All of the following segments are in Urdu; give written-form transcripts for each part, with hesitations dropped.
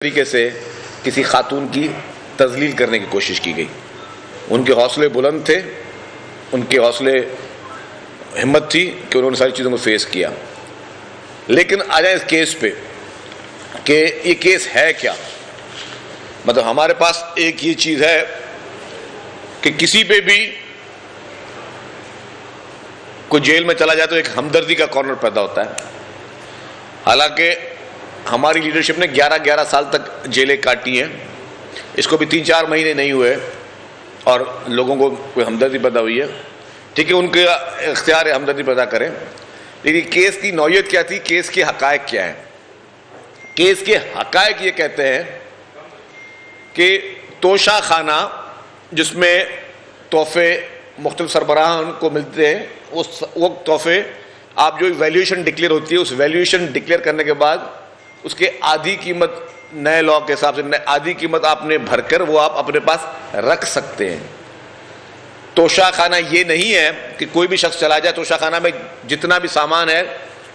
طریقے سے کسی خاتون کی تذلیل کرنے کی کوشش کی گئی. ان کے حوصلے بلند تھے، ان کے حوصلے ہمت تھی کہ انہوں نے ساری چیزوں کو فیس کیا. لیکن آ جائیں اس کیس پہ کہ یہ کیس ہے کیا. مطلب ہمارے پاس ایک یہ چیز ہے کہ کسی پہ بھی کوئی جیل میں چلا جائے تو ایک ہمدردی کا کارنر پیدا ہوتا ہے. حالانکہ ہماری لیڈرشپ نے 11 سال تک جیلیں کاٹی ہیں، اس کو بھی 3-4 مہینے نہیں ہوئے اور لوگوں کو کوئی ہمدردی پیدا ہوئی ہے. ٹھیک ہے، ان کا اختیار ہے ہمدردی پیدا کریں، لیکن کیس کی نوعیت کیا تھی، کیس کے حقائق کیا ہیں. کیس کے حقائق یہ کہتے ہیں کہ توشہ خانہ جس میں تحفے مختلف سربراہان کو ملتے ہیں، وہ تحفے آپ جو ویلیویشن ڈکلیئر ہوتی ہے، اس ویلیویشن ڈکلیئر کرنے کے بعد اس کے آدھی قیمت نئے لاء کے حساب سے آدھی قیمت آپ نے بھر کر وہ آپ اپنے پاس رکھ سکتے ہیں. توشہ خانہ یہ نہیں ہے کہ کوئی بھی شخص چلا جائے توشہ خانہ میں جتنا بھی سامان ہے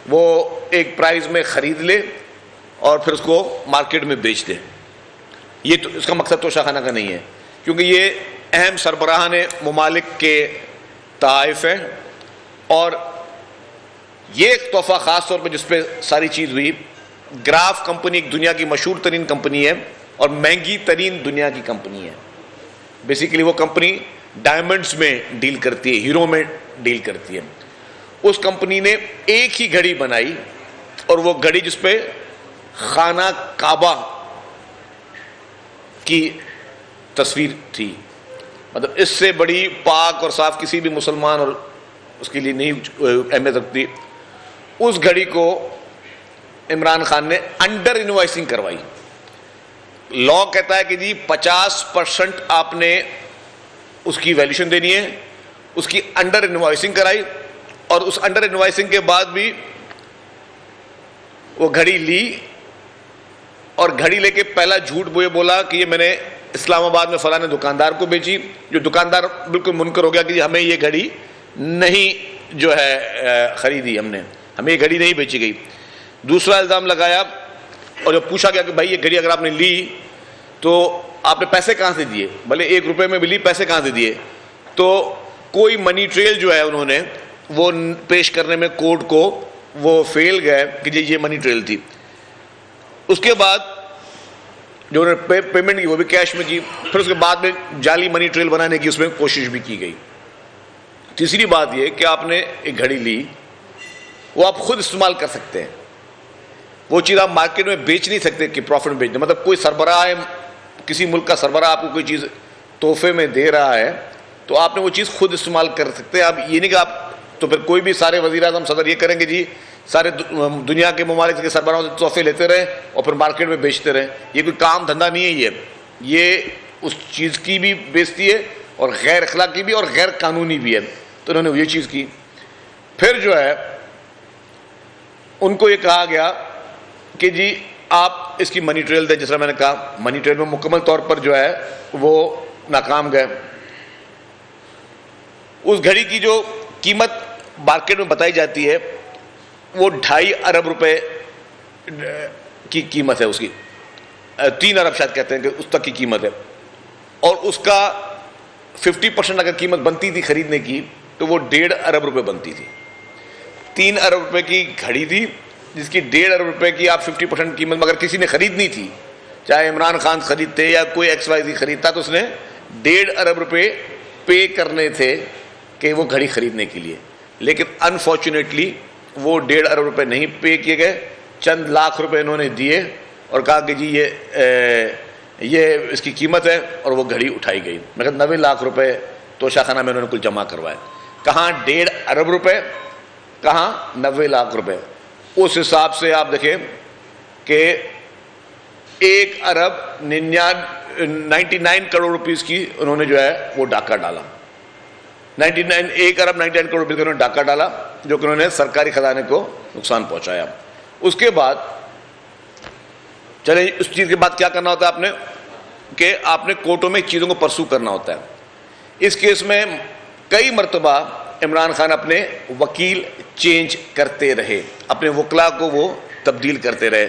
وہ ایک پرائز میں خرید لے اور پھر اس کو مارکیٹ میں بیچ دے. یہ تو اس کا مقصد توشہ خانہ کا نہیں ہے، کیونکہ یہ اہم سربراہان ممالک کے تحائف ہیں. اور یہ ایک تحفہ خاص طور پہ جس پہ ساری چیز ہوئی، گراف کمپنی ایک دنیا کی مشہور ترین کمپنی ہے اور مہنگی ترین دنیا کی کمپنی ہے. بیسیکلی وہ کمپنی ڈائمنڈز میں ڈیل کرتی ہے، ہیرو میں ڈیل کرتی ہے. اس کمپنی نے ایک ہی گھڑی بنائی اور وہ گھڑی جس پہ خانہ کعبہ کی تصویر تھی. مطلب اس سے بڑی پاک اور صاف کسی بھی مسلمان اور اس کے لیے نہیں اہمیت رکھتی. اس گھڑی کو عمران خان نے انڈر انوائسنگ کروائی. لاء کہتا ہے کہ جی 50% آپ نے اس کی ویلیوشن دینی ہے، اس کی انڈر انوائسنگ کرائی اور اس انڈر انوائسنگ کے بعد بھی وہ گھڑی لی اور گھڑی لے کے پہلا جھوٹ بولا کہ یہ میں نے اسلام آباد میں فلاں دکاندار کو بیچی. جو دکاندار بالکل منکر ہو گیا کہ جی ہمیں یہ گھڑی نہیں جو ہے خریدی، ہمیں یہ گھڑی نہیں بیچی گئی. دوسرا الزام لگایا اور جب پوچھا گیا کہ بھائی یہ گھڑی اگر آپ نے لی تو آپ نے پیسے کہاں سے دیے، بھلے 1 روپے میں بھی لی، پیسے کہاں سے دیے. تو کوئی منی ٹریل جو ہے انہوں نے وہ پیش کرنے میں کورٹ کو وہ فیل گئے کہ جی یہ منی ٹریل تھی. اس کے بعد جو انہوں نے پیمنٹ کی وہ بھی کیش میں کی. پھر اس کے بعد میں جعلی منی ٹریل بنانے کی اس میں کوشش بھی کی گئی. تیسری بات یہ کہ آپ نے ایک گھڑی لی، وہ آپ خود استعمال کر سکتے ہیں، وہ چیز آپ مارکیٹ میں بیچ نہیں سکتے کہ پروفٹ میں بیچ دیں. مطلب کوئی سربراہ ہے، کسی ملک کا سربراہ آپ کو کوئی چیز تحفے میں دے رہا ہے تو آپ نے وہ چیز خود استعمال کر سکتے ہیں. آپ یہ نہیں کہ آپ تو پھر کوئی بھی سارے وزیر اعظم صدر یہ کریں گے جی سارے دنیا کے ممالک کے سربراہوں سے تحفے لیتے رہیں اور پھر مارکیٹ میں بیچتے رہیں. یہ کوئی کام دھندا نہیں ہے. یہ اس چیز کی بھی بیزتی ہے اور غیر اخلاقی بھی اور غیر قانونی بھی ہے. تو انہوں نے یہ چیز کی. پھر جو ہے ان کو یہ کہا گیا کہ جی آپ اس کی منی ٹریل دیں. جس طرح میں نے کہا منی ٹریل میں مکمل طور پر جو ہے وہ ناکام گئے. اس گھڑی کی جو قیمت مارکیٹ میں بتائی جاتی ہے وہ 2.5 ارب روپے کی قیمت ہے. اس کی 3 ارب شاید کہتے ہیں کہ اس تک کی قیمت ہے. اور اس کا 50% اگر قیمت بنتی تھی خریدنے کی تو وہ 1.5 ارب روپے بنتی تھی. 3 ارب روپے کی گھڑی تھی جس کی 1.5 ارب روپے کی آپ 50% قیمت مگر کسی نے خریدنی تھی، چاہے عمران خان خریدتے یا کوئی XYZ خریدتا تو اس نے 1.5 ارب روپے پے کرنے تھے کہ وہ گھڑی خریدنے کے لیے. لیکن انفارچونیٹلی وہ 1.5 ارب روپے نہیں پے کیے گئے. چند لاکھ روپے انہوں نے دیے اور کہا کہ جی یہ اس کی قیمت ہے اور وہ گھڑی اٹھائی گئی. مگر 90 لاکھ روپے توشہ خانہ میں انہوں نے کل جمع کروائے. کہاں 1.5 ارب روپے، کہاں 90 لاکھ روپے. اس حساب سے آپ دیکھیں کہ 1 ارب 99 کروڑ روپیز کی انہوں نے جو ہے وہ ڈاکہ ڈالا. 1 ارب 99 کروڑ روپیز کا انہوں نے ڈاکہ ڈالا جو کہ انہوں نے سرکاری خزانے کو نقصان پہنچایا. اس کے بعد چلیں اس چیز کے بعد کیا کرنا ہوتا ہے آپ نے کہ آپ نے کورٹوں میں چیزوں کو پرسو کرنا ہوتا ہے. اس کیس میں کئی مرتبہ عمران خان اپنے وکیل چینج کرتے رہے، اپنے وکلا کو وہ تبدیل کرتے رہے.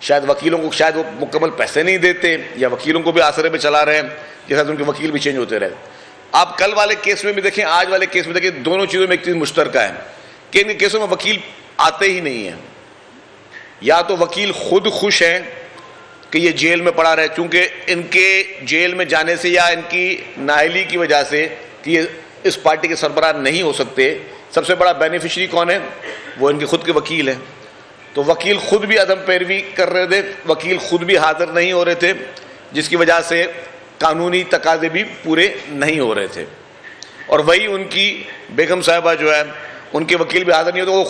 شاید وکیلوں کو شاید وہ مکمل پیسے نہیں دیتے یا وکیلوں کو بھی آسرے پہ چلا رہے ہیں، جیسا ان کے وکیل بھی چینج ہوتے رہے. آپ کل والے کیس میں بھی دیکھیں، آج والے کیس میں دیکھیں، دونوں چیزوں میں ایک چیز مشترکہ ہے کہ ان کے کیسوں میں وکیل آتے ہی نہیں ہیں. یا تو وکیل خود خوش ہیں کہ یہ جیل میں پڑا رہے، چونکہ ان کے جیل میں جانے سے یا ان کی نااہلی کی وجہ سے کہ یہ اس پارٹی کے سربراہ نہیں ہو سکتے، سب سے بڑا بینیفیشری کون ہے؟ وہ ان کے خود کے وکیل ہیں. تو وکیل خود بھی عدم پیروی کر رہے تھے، وکیل خود بھی حاضر نہیں ہو رہے تھے، جس کی وجہ سے قانونی تقاضے بھی پورے نہیں ہو رہے تھے. اور وہی ان کی بیگم صاحبہ جو ہے، ان کے وکیل بھی حاضر نہیں ہوتے. وہ